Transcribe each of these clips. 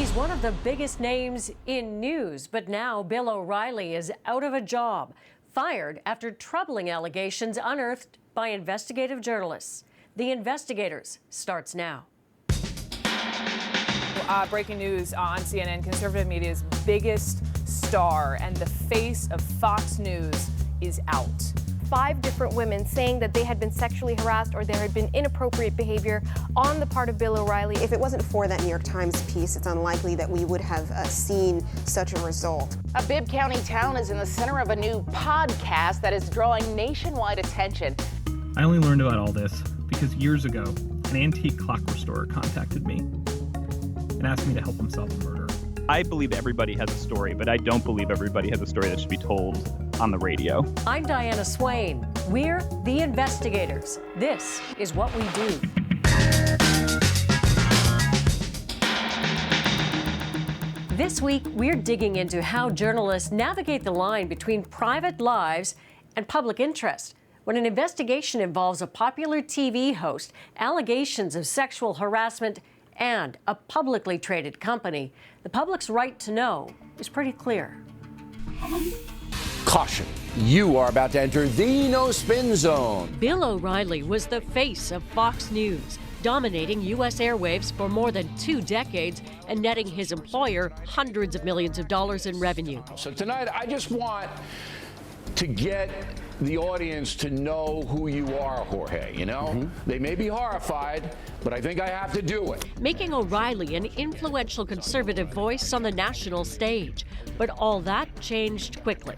He's one of the biggest names in news, but now Bill O'Reilly is out of a job, fired after troubling allegations unearthed by investigative journalists. The Investigators starts now. Breaking news on CNN, conservative media's biggest star and the face of Fox News is out. 5 different women saying that they had been sexually harassed or there had been inappropriate behavior on the part of Bill O'Reilly. If it wasn't for that New York Times piece, it's unlikely that we would have seen such a result. A Bibb County town is in the center of a new podcast that is drawing nationwide attention. I only learned about all this because years ago, an antique clock restorer contacted me and asked me to help him solve a murder. I believe everybody has a story, but I don't believe everybody has a story that should be told on the radio. I'm Diana Swain. We're The Investigators. This is what we do. This week, we're digging into how journalists navigate the line between private lives and public interest. When an investigation involves a popular TV host, allegations of sexual harassment, and a publicly traded company, the public's right to know is pretty clear. Caution, you are about to enter the no-spin zone. Bill O'Reilly was the face of Fox News, dominating U.S. airwaves for more than 2 decades and netting his employer hundreds of millions of dollars in revenue. So tonight, I just want to get the audience to know who you are, Jorge, you know? They may be horrified, but I think I have to do it. Making O'Reilly an influential conservative voice on the national stage. But all that changed quickly.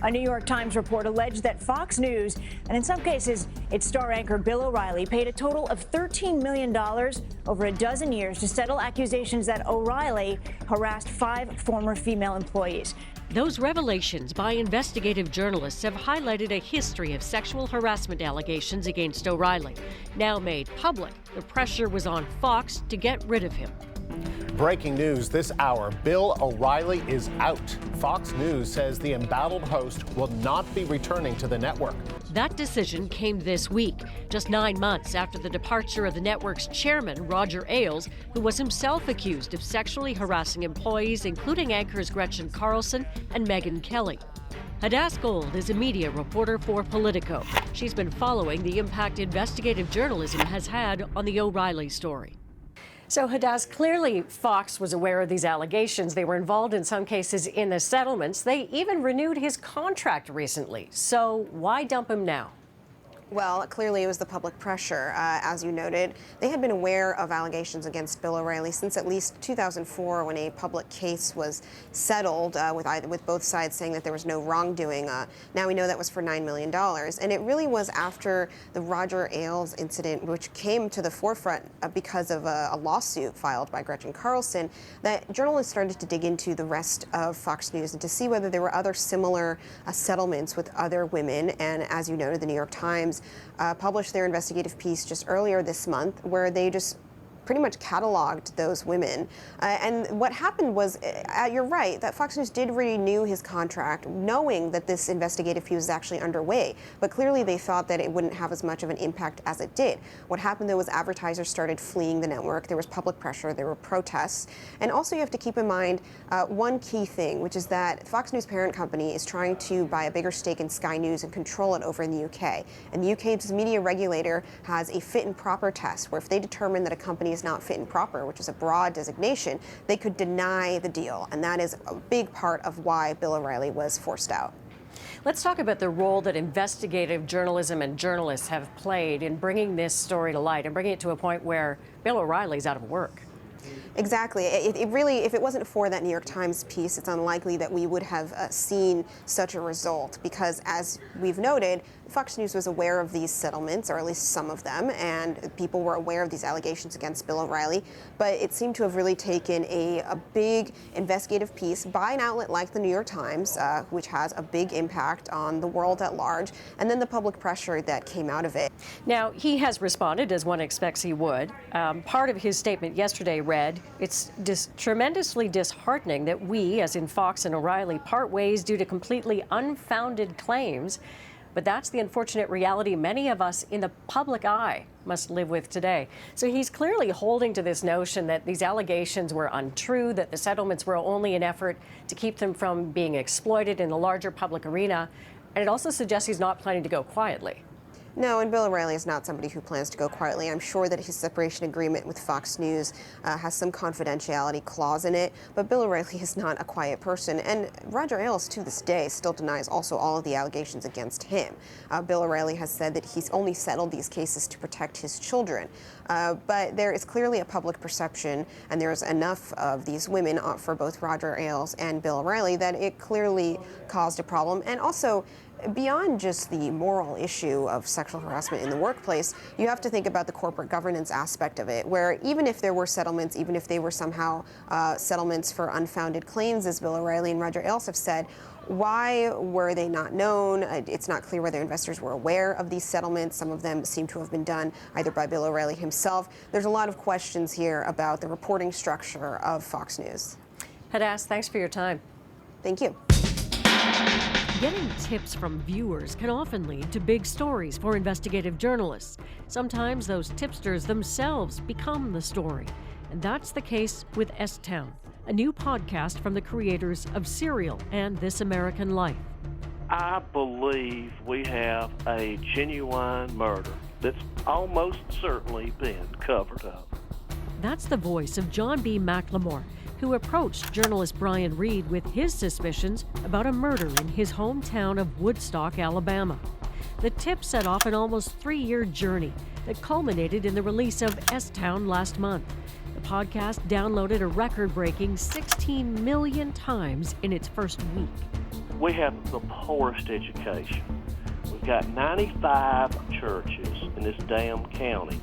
A New York Times report alleged that Fox News, and in some cases, its star anchor Bill O'Reilly, paid a total of $13 million over a dozen years to settle accusations that O'Reilly harassed 5 former female employees. Those revelations by investigative journalists have highlighted a history of sexual harassment allegations against O'Reilly. Now made public, the pressure was on Fox to get rid of him. Breaking news this hour, Bill O'Reilly is out. Fox News says the embattled host will not be returning to the network. That decision came this week, just 9 months after the departure of the network's chairman, Roger Ailes, who was himself accused of sexually harassing employees, including anchors Gretchen Carlson and Megyn Kelly. Hadass Gold is a media reporter for Politico. She's been following the impact investigative journalism has had on the O'Reilly story. So, Hadass, clearly Fox was aware of these allegations. They were involved in some cases in the settlements. They even renewed his contract recently. So why dump him now? Well, clearly it was the public pressure. As you noted, they had been aware of allegations against Bill O'Reilly since at least 2004, when a public case was settled with both sides saying that there was no wrongdoing. Now we know that was for $9 million. And it really was after the Roger Ailes incident, which came to the forefront because of a lawsuit filed by Gretchen Carlson, that journalists started to dig into the rest of Fox News and to see whether there were other similar settlements with other women. And as you noted, the New York Times published their investigative piece just earlier this month, where they just pretty much cataloged those women. And what happened was, you're right, that Fox News did renew his contract, knowing that this investigative piece was actually underway. But clearly they thought that it wouldn't have as much of an impact as it did. What happened, though, was advertisers started fleeing the network. There was public pressure. There were protests. And also you have to keep in mind one key thing, which is that Fox News parent company is trying to buy a bigger stake in Sky News and control it over in the UK. And the UK's media regulator has a fit and proper test, where if they determine that a company is not fit and proper, which is a broad designation, they could deny the deal. And that is a big part of why Bill O'Reilly was forced out. Let's talk about the role that investigative journalism and journalists have played in bringing this story to light and bringing it to a point where Bill O'Reilly's out of work. Exactly. It really, if it wasn't for that New York Times piece, it's unlikely that we would have seen such a result, because as we've noted, Fox News was aware of these settlements, or at least some of them, and people were aware of these allegations against Bill O'Reilly. But it seemed to have really taken a big investigative piece by an outlet like the New York Times, which has a big impact on the world at large, and then the public pressure that came out of it. Now, he has responded as one expects he would. Part of his statement yesterday read, "It's tremendously disheartening that we, as in Fox and O'Reilly, part ways due to completely unfounded claims. But that's the unfortunate reality many of us in the public eye must live with today. So he's clearly holding to this notion that these allegations were untrue, that the settlements were only an effort to keep them from being exploited in the larger public arena. And it also suggests he's not planning to go quietly. No, and Bill O'Reilly is not somebody who plans to go quietly. I'm sure that his separation agreement with Fox News has some confidentiality clause in it, but Bill O'Reilly is not a quiet person. And Roger Ailes, to this day, still denies also all of the allegations against him. Bill O'Reilly has said that he's only settled these cases to protect his children. But there is clearly a public perception, and there's enough of these women for both Roger Ailes and Bill O'Reilly that it clearly caused a problem. And also, beyond just the moral issue of sexual harassment in the workplace, you have to think about the corporate governance aspect of it, where even if there were settlements, even if they were somehow settlements for unfounded claims, as Bill O'Reilly and Roger Ailes have said, why were they not known? It's not clear whether investors were aware of these settlements. Some of them seem to have been done either by Bill O'Reilly himself. There's a lot of questions here about the reporting structure of Fox News. Hadass, thanks for your time. Thank you. Getting tips from viewers can often lead to big stories for investigative journalists. Sometimes those tipsters themselves become the story. And that's the case with S-Town, a new podcast from the creators of Serial and This American Life. I believe we have a genuine murder that's almost certainly been covered up. That's the voice of John B. McLemore, who approached journalist Brian Reed with his suspicions about a murder in his hometown of Woodstock, Alabama. The tip set off an almost 3-year journey that culminated in the release of S-Town last month. The podcast downloaded a record-breaking 16 million times in its first week. We have the poorest education. We've got 95 churches in this damn county.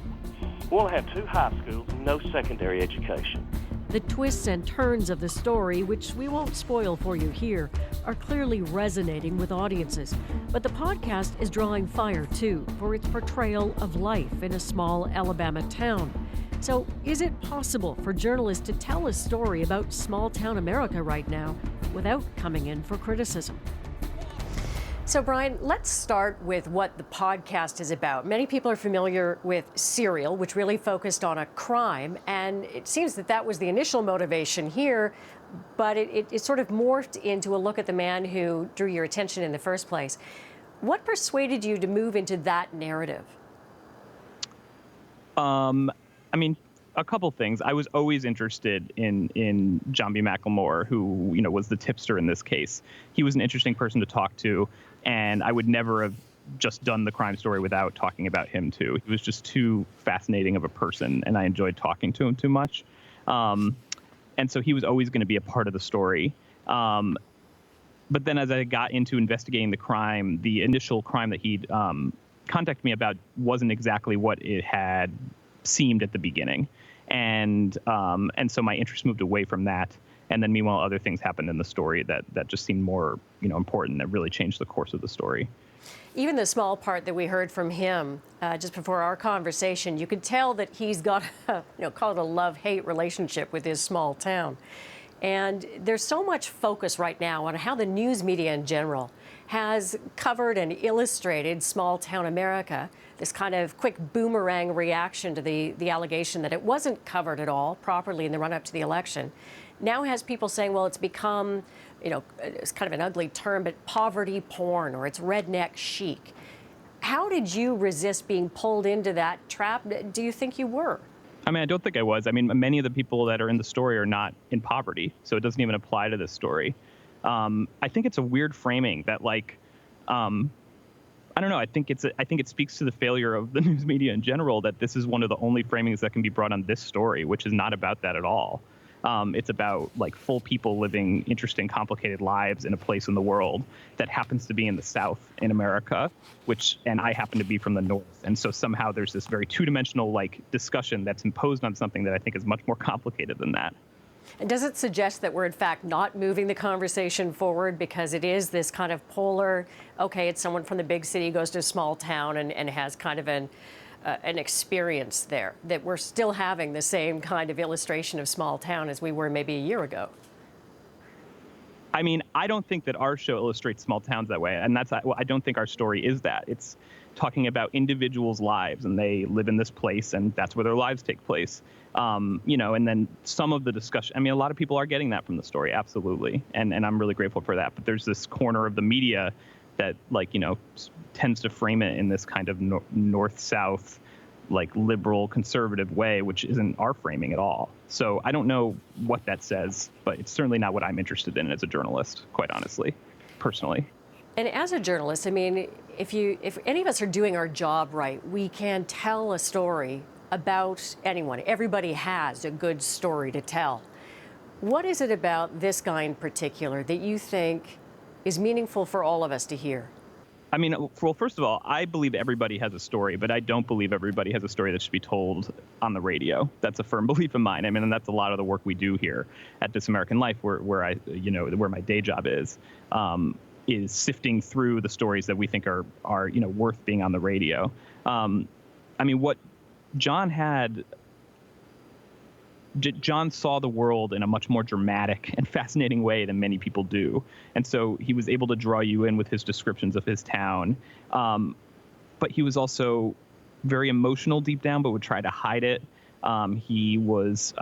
We'll have 2 high schools and no secondary education. The twists and turns of the story, which we won't spoil for you here, are clearly resonating with audiences. But the podcast is drawing fire, too, for its portrayal of life in a small Alabama town. So is it possible for journalists to tell a story about small-town America right now without coming in for criticism? So, Brian, let's start with what the podcast is about. Many people are familiar with Serial, which really focused on a crime, and it seems that that was the initial motivation here, but it sort of morphed into a look at the man who drew your attention in the first place. What persuaded you to move into that narrative? I mean, a couple things. I was always interested in John B. McLemore, who, you know, was the tipster in this case. He was an interesting person to talk to, and I would never have just done the crime story without talking about him too. He was just too fascinating of a person, and I enjoyed talking to him too much. And so he was always going to be a part of the story. But then as I got into investigating the crime, the initial crime that he'd contacted me about wasn't exactly what it had seemed at the beginning. And so my interest moved away from that. And then meanwhile, other things happened in the story that just seemed more, you know, important, that really changed the course of the story. Even the small part that we heard from him just before our conversation, you could tell that he's got, call it a love-hate relationship with his small town. And there's so much focus right now on how the news media in general has covered and illustrated small-town America, this kind of quick boomerang reaction to the allegation that it wasn't covered at all properly in the run-up to the election. Now has people saying, well, it's become, it's kind of an ugly term, but poverty porn, or it's redneck chic. How did you resist being pulled into that trap? Do you think you were? I mean, I don't think I was. I mean, many of the people that are in the story are not in poverty, so it doesn't even apply to this story. I think it's a weird framing that, I don't know. I think it speaks to the failure of the news media in general, that this is one of the only framings that can be brought on this story, which is not about that at all. It's about full people living interesting, complicated lives in a place in the world that happens to be in the South in America, and I happen to be from the North. And so somehow there's this very two-dimensional discussion that's imposed on something that I think is much more complicated than that. And does it suggest that we're in fact not moving the conversation forward because it is this kind of polar, okay, it's someone from the big city goes to a small town and has kind of an experience there, that we're still having the same kind of illustration of small town as we were maybe a year ago? I mean, I don't think that our show illustrates small towns that way. And I don't think our story is that. It's talking about individuals' lives, and they live in this place, and that's where their lives take place. And then some of the discussion, I mean, a lot of people are getting that from the story, absolutely. And I'm really grateful for that. But there's this corner of the media that, tends to frame it in this kind of north-south, liberal conservative way, which isn't our framing at all. So I don't know what that says, but it's certainly not what I'm interested in as a journalist, quite honestly, personally. And as a journalist, I mean, if any of us are doing our job right, we can tell a story about anyone. Everybody has a good story to tell. What is it about this guy in particular that you think is meaningful for all of us to hear? I mean, well, first of all, I believe everybody has a story, but I don't believe everybody has a story that should be told on the radio. That's a firm belief of mine. I mean, and that's a lot of the work we do here at This American Life, where my day job is sifting through the stories that we think are worth being on the radio. I mean, what John saw the world in a much more dramatic and fascinating way than many people do. And so he was able to draw you in with his descriptions of his town. But he was also very emotional deep down, but would try to hide it. He was,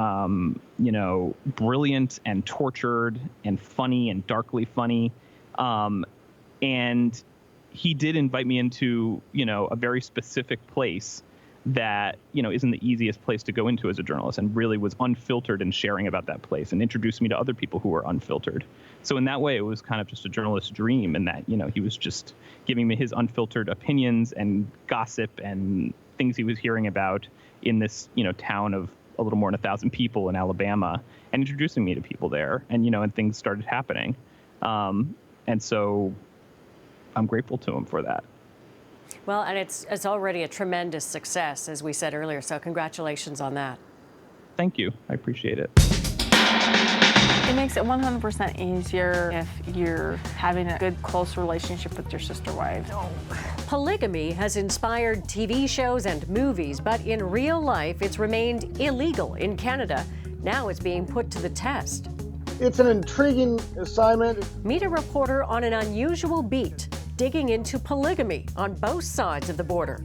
brilliant and tortured and funny and darkly funny. And he did invite me into, a very specific place that, isn't the easiest place to go into as a journalist, and really was unfiltered in sharing about that place and introduced me to other people who were unfiltered. So in that way, it was kind of just a journalist's dream, in that, he was just giving me his unfiltered opinions and gossip and things he was hearing about in this, town of a little more than 1,000 people in Alabama, and introducing me to people there. And, and things started happening. And so I'm grateful to him for that. Well, and it's already a tremendous success, as we said earlier, so congratulations on that. Thank you. I appreciate it. It makes it 100% easier if you're having a good, close relationship with your sister wives. Polygamy has inspired TV shows and movies, but in real life, it's remained illegal in Canada. Now it's being put to the test. It's an intriguing assignment. Meet a reporter on an unusual beat, digging into polygamy on both sides of the border.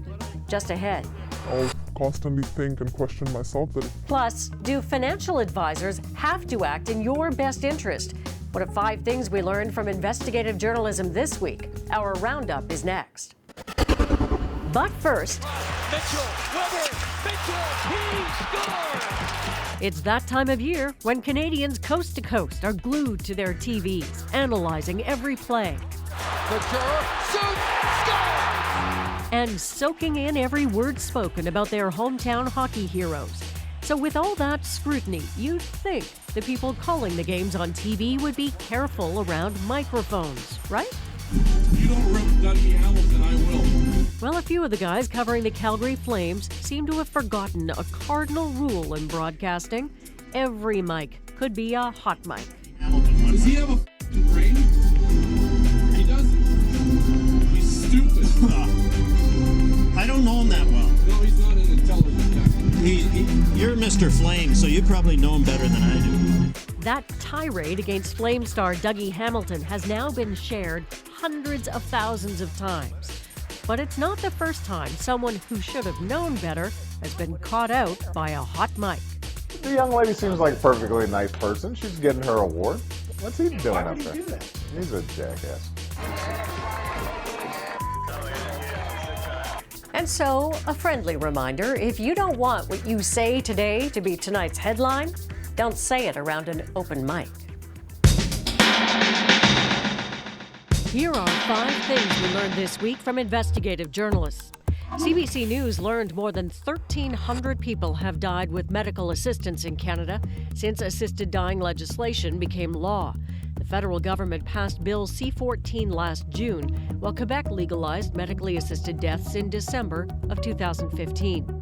Just ahead. I'll constantly think and question myself. Plus, do financial advisors have to act in your best interest? What are 5 things we learned from investigative journalism this week? Our roundup is next. But first, Mitchell, he scored! It's that time of year when Canadians coast to coast are glued to their TVs, analyzing every play. And soaking in every word spoken about their hometown hockey heroes. So with all that scrutiny, you'd think the people calling the games on TV would be careful around microphones, right? You don't rip Dougie Hamilton, I will. Well, a few of the guys covering the Calgary Flames seem to have forgotten a cardinal rule in broadcasting. Every mic could be a hot mic. Does he have a f***ing brain? He doesn't. He's stupid. I don't know him that well. No, he's not an intelligent guy. You're Mr. Flame, so you probably know him better than I do. That tirade against Flame star Dougie Hamilton has now been shared hundreds of thousands of times. But it's not the first time someone who should have known better has been caught out by a hot mic. The young lady seems like a perfectly nice person. She's getting her award. What's he doing up there? He's a jackass. And so, a friendly reminder, if you don't want what you say today to be tonight's headline, don't say it around an open mic. Here are 5 things we learned this week from investigative journalists. CBC News learned more than 1,300 people have died with medical assistance in Canada since assisted dying legislation became law. The federal government passed Bill C-14 last June, while Quebec legalized medically assisted deaths in December of 2015.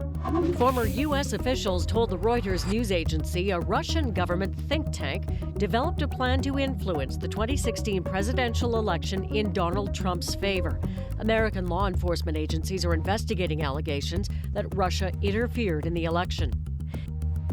Former U.S. officials told the Reuters news agency a Russian government think tank developed a plan to influence the 2016 presidential election in Donald Trump's favor. American law enforcement agencies are investigating allegations that Russia interfered in the election.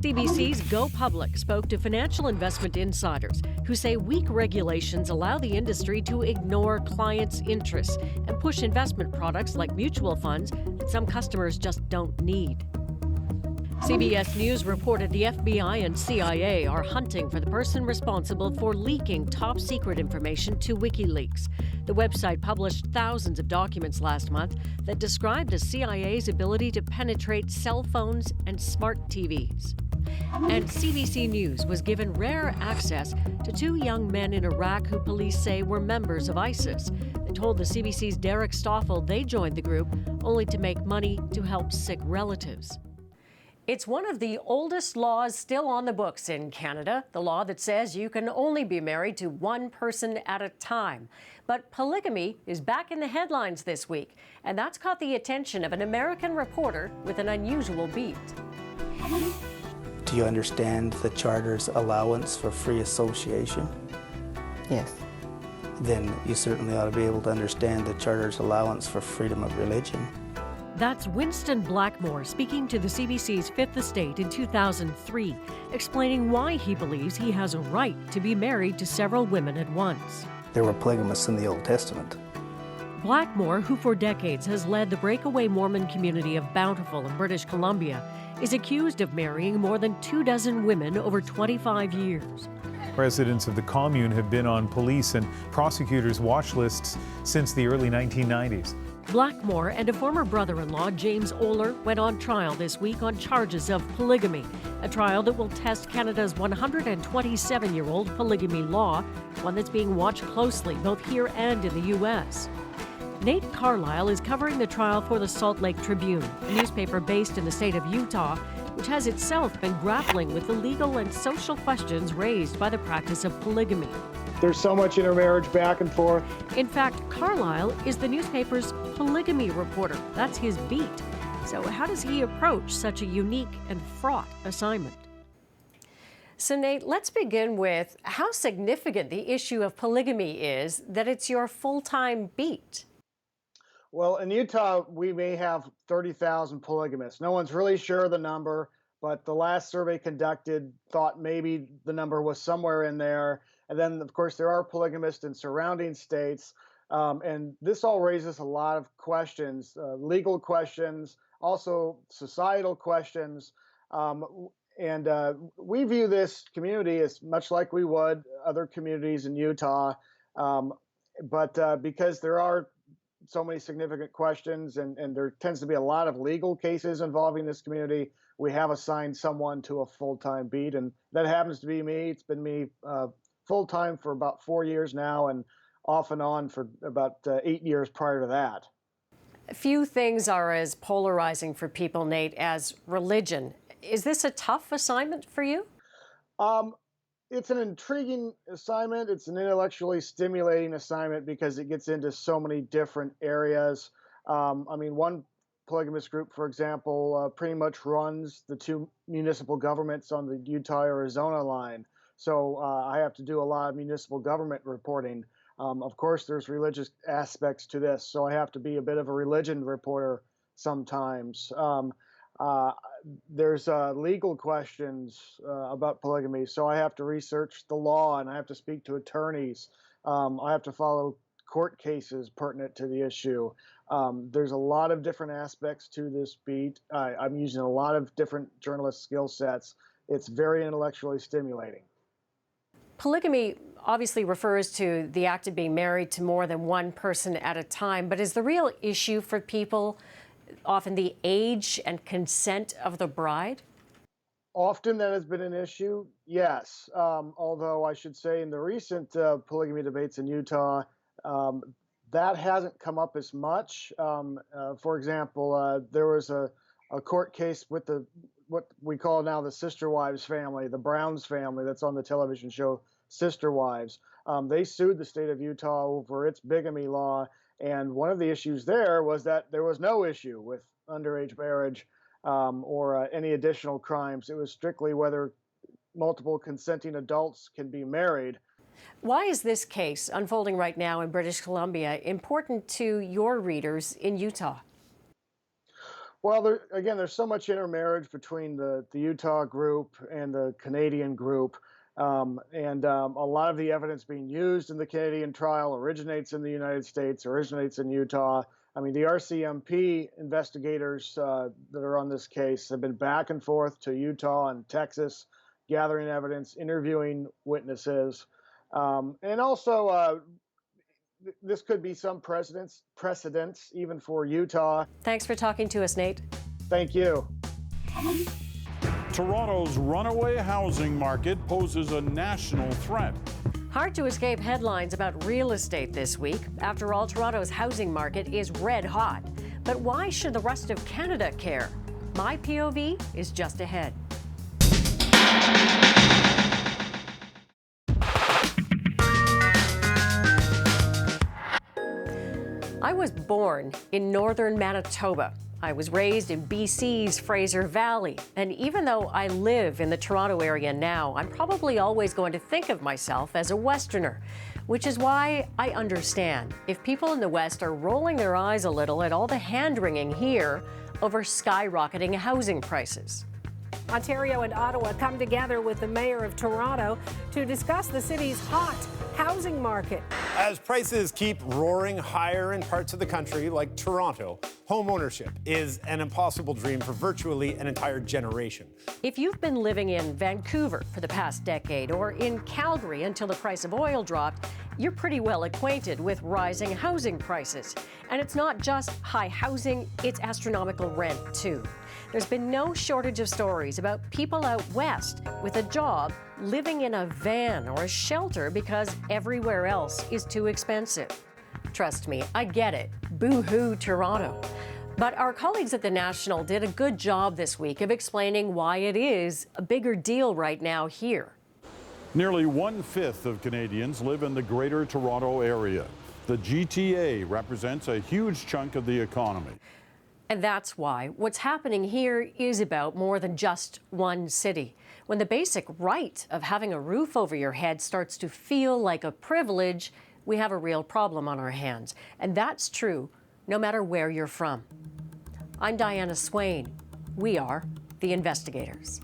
CBC's Go Public spoke to financial investment insiders who say weak regulations allow the industry to ignore clients' interests and push investment products like mutual funds that some customers just don't need. CBS News reported the FBI and CIA are hunting for the person responsible for leaking top-secret information to WikiLeaks. The website published thousands of documents last month that described the CIA's ability to penetrate cell phones and smart TVs. And CBC News was given rare access to two young men in Iraq who police say were members of ISIS. They told the CBC's Derek Stoffel they joined the group only to make money to help sick relatives. It's one of the oldest laws still on the books in Canada, the law that says you can only be married to one person at a time. But polygamy is back in the headlines this week, and that's caught the attention of an American reporter with an unusual beat. Do you understand the Charter's allowance for free association? Yes. Then you certainly ought to be able to understand the Charter's allowance for freedom of religion. That's Winston Blackmore speaking to the CBC's Fifth Estate in 2003, explaining why he believes he has a right to be married to several women at once. There were polygamists in the Old Testament. Blackmore, who for decades has led the breakaway Mormon community of Bountiful in British Columbia, is accused of marrying more than 24 women over 25 years. Residents of the commune have been on police and prosecutors' watch lists since the early 1990s. Blackmore and a former brother-in-law, James Oler, went on trial this week on charges of polygamy, a trial that will test Canada's 127-year-old polygamy law, one that's being watched closely both here and in the U.S. Nate Carlisle is covering the trial for the Salt Lake Tribune, a newspaper based in the state of Utah, which has itself been grappling with the legal and social questions raised by the practice of polygamy. There's so much intermarriage back and forth. In fact, Carlisle is the newspaper's polygamy reporter. That's his beat. So how does he approach such a unique and fraught assignment? So Nate, let's begin with how significant the issue of polygamy is that it's your full-time beat. Well, in Utah, we may have 30,000 polygamists. No one's really sure of the number, but the last survey conducted thought maybe the number was somewhere in there. And then, of course, there are polygamists in surrounding states. And this all raises a lot of questions, legal questions, also societal questions. And we view this community as much like we would other communities in Utah. But because there are so many significant questions and there tends to be a lot of legal cases involving this community, we have assigned someone to a full-time beat. And that happens to be me. It's been me full-time for about 4 years now and off and on for about 8 years prior to that. Few things are as polarizing for people, Nate, as religion. Is this a tough assignment for you? It's an intriguing assignment. It's an intellectually stimulating assignment because it gets into so many different areas. I mean, one polygamist group, for example, pretty much runs the two municipal governments on the Utah-Arizona line. So I have to do a lot of municipal government reporting. Of course, there's religious aspects to this, so I have to be a bit of a religion reporter sometimes. There's legal questions about polygamy, so I have to research the law and I have to speak to attorneys. I have to follow court cases pertinent to the issue. There's a lot of different aspects to this beat. I'm using a lot of different journalist skill sets. It's very intellectually stimulating. Polygamy obviously refers to the act of being married to more than one person at a time, but is the real issue for people often the age and consent of the bride? Often that has been an issue, yes. Although I should say in the recent polygamy debates in Utah, that hasn't come up as much. For example, there was a court case with what we call now the Sister Wives family, the Browns family that's on the television show Sister Wives. They sued the state of Utah over its bigamy law, and one of the issues there was that there was no issue with underage marriage or any additional crimes. It was strictly whether multiple consenting adults can be married. Why is this case unfolding right now in British Columbia important to your readers in Utah? Well, there's so much intermarriage between the Utah group and the Canadian group. A lot of the evidence being used in the Canadian trial originates in the United States, originates in Utah. I mean, the RCMP investigators that are on this case have been back and forth to Utah and Texas, gathering evidence, interviewing witnesses. And also, this could be some precedents even for Utah. Thanks for talking to us, Nate. Thank you. Toronto's runaway housing market poses a national threat. Hard to escape headlines about real estate this week. After all, Toronto's housing market is red hot. But why should the rest of Canada care? My POV is just ahead. I was born in northern Manitoba. I was raised in BC's Fraser Valley. And even though I live in the Toronto area now, I'm probably always going to think of myself as a Westerner, which is why I understand if people in the West are rolling their eyes a little at all the hand-wringing here over skyrocketing housing prices. Ontario and Ottawa come together with the mayor of Toronto to discuss the city's hot housing market. As prices keep roaring higher in parts of the country like Toronto, home ownership is an impossible dream for virtually an entire generation. If you've been living in Vancouver for the past decade or in Calgary until the price of oil dropped, you're pretty well acquainted with rising housing prices. And it's not just high housing, it's astronomical rent too. There's been no shortage of stories about people out west with a job living in a van or a shelter because everywhere else is too expensive. Trust me, I get it. Boo-hoo, Toronto. But our colleagues at The National did a good job this week of explaining why it is a bigger deal right now here. Nearly 1/5 of Canadians live in the Greater Toronto Area. The GTA represents a huge chunk of the economy. And that's why what's happening here is about more than just one city. When the basic right of having a roof over your head starts to feel like a privilege, we have a real problem on our hands. And that's true no matter where you're from. I'm Diana Swain. We are The Investigators.